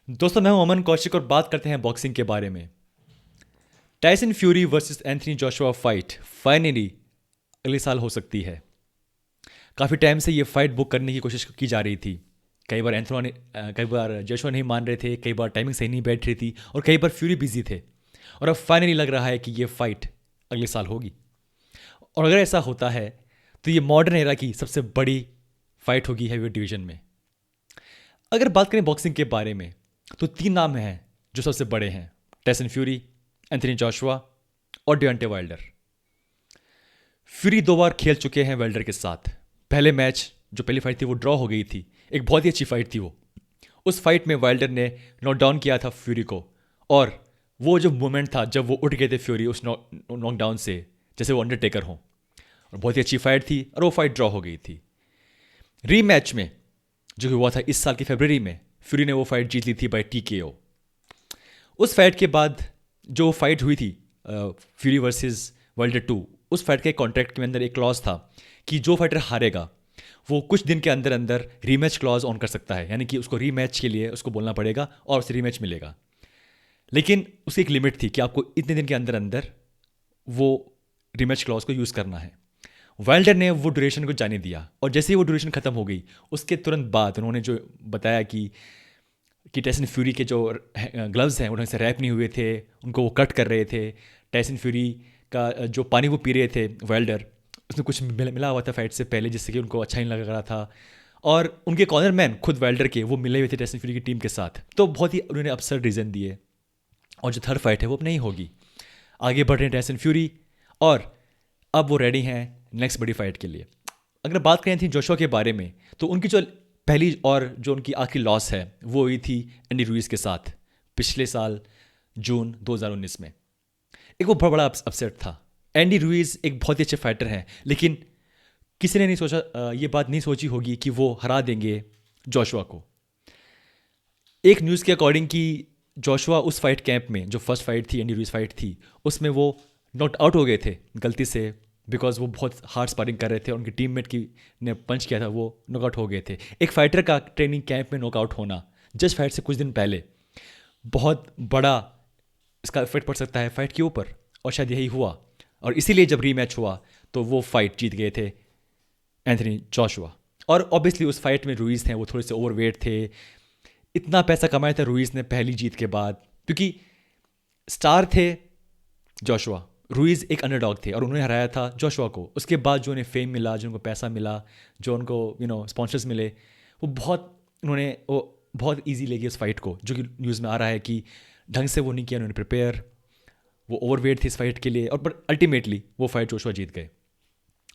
दोस्तों, मैं हूं अमन कौशिक और बात करते हैं बॉक्सिंग के बारे में। Tyson fury versus Anthony Joshua fight finally अगले साल हो सकती है। काफ़ी टाइम से ये फाइट बुक करने की कोशिश की जा रही थी। कई बार कई बार जोशुआ नहीं मान रहे थे, कई बार टाइमिंग सही नहीं बैठ रही थी और कई बार फ्यूरी बिजी थे। और अब फाइनली लग रहा है कि ये फाइट अगले साल होगी। और अगर ऐसा होता है तो ये मॉडर्न एरा की सबसे बड़ी फाइट होगी हैवीवेट डिवीजन में। अगर बात करें बॉक्सिंग के बारे में तो तीन नाम हैं जो सबसे बड़े हैं: टाइसन फ्यूरी, एंथनी जोशुआ और डियोंटे वाइल्डर। फ्यूरी 2 बार खेल चुके हैं वाइल्डर के साथ। पहले मैच जो पहली फाइट थी वो ड्रॉ हो गई थी। एक बहुत ही अच्छी फाइट थी वो। उस फाइट में वाइल्डर ने नॉक डाउन किया था फ्यूरी को। और वो जो मोमेंट था जब वो उठ गए थे फ्यूरी उस नॉकडाउन से, जैसे वो अंडरटेकर हों। और बहुत ही अच्छी फाइट थी और वो फाइट ड्रॉ हो गई थी। रीमैच में जो कि हुआ था इस साल की फरवरी में, फ्यूरी ने वो फाइट जीत ली थी बाय टीकेओ। उस फाइट के बाद जो फाइट हुई थी फ्यूरी वर्सेस वाइल्डर 2, उस फाइट के कॉन्ट्रैक्ट के अंदर एक क्लॉज था कि जो फाइटर हारेगा वो कुछ दिन के अंदर अंदर रीमैच क्लॉज ऑन कर सकता है, यानी कि उसको रीमैच के लिए उसको बोलना पड़ेगा और उसे रीमैच मिलेगा। लेकिन उसकी एक लिमिट थी कि आपको इतने दिन के अंदर अंदर वो रीमैच क्लॉज को यूज़ करना है। वाइल्डर ने वो ड्यूरेशन को जाने दिया और जैसे ही वो ड्यूरेशन खत्म हो गई उसके तुरंत बाद उन्होंने जो बताया कि टाइसन फ्यूरी के जो ग्लव्स हैं उन्होंने से रैप नहीं हुए थे, उनको वो कट कर रहे थे। टाइसन फ्यूरी का जो पानी वो पी रहे थे वाइल्डर, उसमें कुछ मिला हुआ था फाइट से पहले, जिससे कि उनको अच्छा नहीं लग रहा था। और उनके कॉर्नर मैन खुद वाइल्डर के वो मिले हुए थे टाइसन फ्यूरी की टीम के साथ। तो बहुत ही उन्होंने अपसर्ड रीज़न दिए। और जो थर्ड फाइट है वो अब नहीं होगी। आगे बढ़ रहे हैं टाइसन फ्यूरी और अब वो रेडी हैं नेक्स्ट बड़ी फाइट के लिए। अगर बात करें थी जोशुआ के बारे में तो उनकी जो पहली और जो उनकी आखिरी लॉस है वो हुई थी एंडी रुइस के साथ पिछले साल जून 2019 में। एक वो बहुत बड़ा अपसेट था। एंडी रुइस एक बहुत ही अच्छे फाइटर हैं, लेकिन किसी ने नहीं सोचा, ये बात नहीं सोची होगी कि वो हरा देंगे जोशुआ को। एक न्यूज़ के अकॉर्डिंग कि जोशुआ उस फाइट कैंप में जो फर्स्ट फाइट थी, एंडी रुइस फाइट थी, उसमें वो नॉट आउट हो गए थे गलती से, बिकॉज वो बहुत हार्ड स्पारिंग कर रहे थे। उनकी टीममेट की ने पंच किया था, वो नॉकआउट हो गए थे। एक फाइटर का ट्रेनिंग कैंप में नॉकआउट होना जस्ट फाइट से कुछ दिन पहले बहुत बड़ा इसका इफेक्ट पड़ सकता है फाइट के ऊपर, और शायद यही हुआ। और इसीलिए जब रीमैच हुआ तो वो फाइट जीत गए थे एंथनी जोशुआ। और ऑब्वियसली उस फाइट में रुइस थे, वो थोड़े से ओवरवेट थे। इतना पैसा कमाया था रुइस ने पहली जीत के बाद, क्योंकि स्टार थे जोशुआ, रुइज एक अंडरडॉग थे और उन्होंने हराया था जोशुआ को। उसके बाद जो उन्हें फेम मिला, जो उनको पैसा मिला, जो उनको स्पॉन्सर्स मिले, वो बहुत उन्होंने वो बहुत ईजी ले गई उस फाइट को, जो कि न्यूज़ में आ रहा है कि ढंग से वो नहीं किया उन्होंने प्रिपेयर। वो ओवरवेट थे इस फाइट के लिए और पर अल्टीमेटली वो फाइट जोशुआ जीत गए।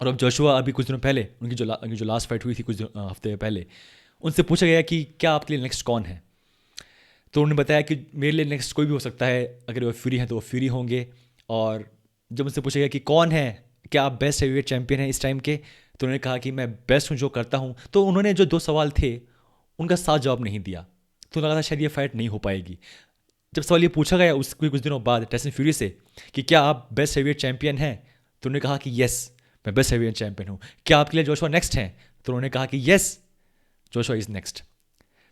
और अब जोशुआ अभी कुछ दिनों पहले उनकी जो लास्ट फाइट हुई थी कुछ हफ्ते पहले, उनसे पूछा गया कि क्या आपके लिए नेक्स्ट कौन है। तो उन्होंने बताया कि मेरे लिए नेक्स्ट कोई भी हो सकता है, अगर वो फ्यूरी हैं तो वो फ्यूरी होंगे। और जब उनसे पूछा गया कि कौन है, क्या आप बेस्ट हैवीवेट चैंपियन हैं इस टाइम के, तो उन्होंने कहा कि मैं बेस्ट हूँ जो करता हूँ। तो उन्होंने जो 2 सवाल थे उनका साफ जवाब नहीं दिया, तो लगा था शायद ये फाइट नहीं हो पाएगी। जब सवाल ये पूछा गया उसके कुछ दिनों बाद टाइसन फ्यूरी से कि क्या आप बेस्ट हैवीवेट चैंपियन हैं, तो उन्होंने कहा कि येस, मैं बेस्ट हैवीवेट चैंपियन हूँ। क्या आपके लिए जोशुआ नेक्स्ट हैं, तो उन्होंने कहा कि येस, जोशुआ इज़ नेक्स्ट।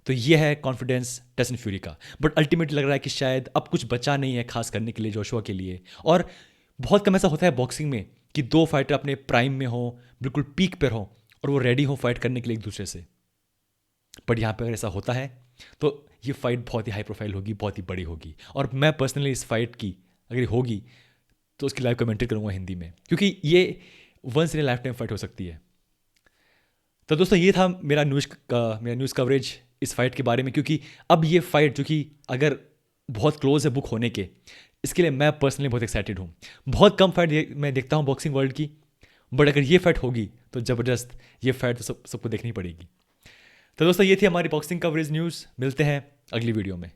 तो ये है कॉन्फिडेंस टाइसन फ्यूरी का। बट अल्टीमेटली लग रहा है कि शायद अब कुछ बचा नहीं है खास करने के लिए जोशुआ के लिए। और बहुत कम ऐसा होता है बॉक्सिंग में कि 2 फाइटर अपने प्राइम में हो, बिल्कुल पीक पर हो और वो रेडी हो फाइट करने के लिए एक दूसरे से। बट यहाँ पर अगर ऐसा होता है तो ये फाइट बहुत ही हाई प्रोफाइल होगी, बहुत ही बड़ी होगी। और मैं पर्सनली इस फाइट की अगर होगी तो उसकी लाइव कमेंट्री करूँगा हिंदी में, क्योंकि ये once in a lifetime fight हो सकती है। तो दोस्तों, ये था मेरा न्यूज़ कवरेज इस फाइट के बारे में, क्योंकि अब ये फाइट जो कि अगर बहुत क्लोज है बुक होने के, इसके लिए मैं पर्सनली बहुत एक्साइटेड हूँ। बहुत कम फाइट मैं देखता हूँ बॉक्सिंग वर्ल्ड की, बट अगर ये फाइट होगी तो ज़बरदस्त ये फाइट तो सबको देखनी पड़ेगी। तो दोस्तों, ये थी हमारी बॉक्सिंग कवरेज न्यूज़। मिलते हैं अगली वीडियो में।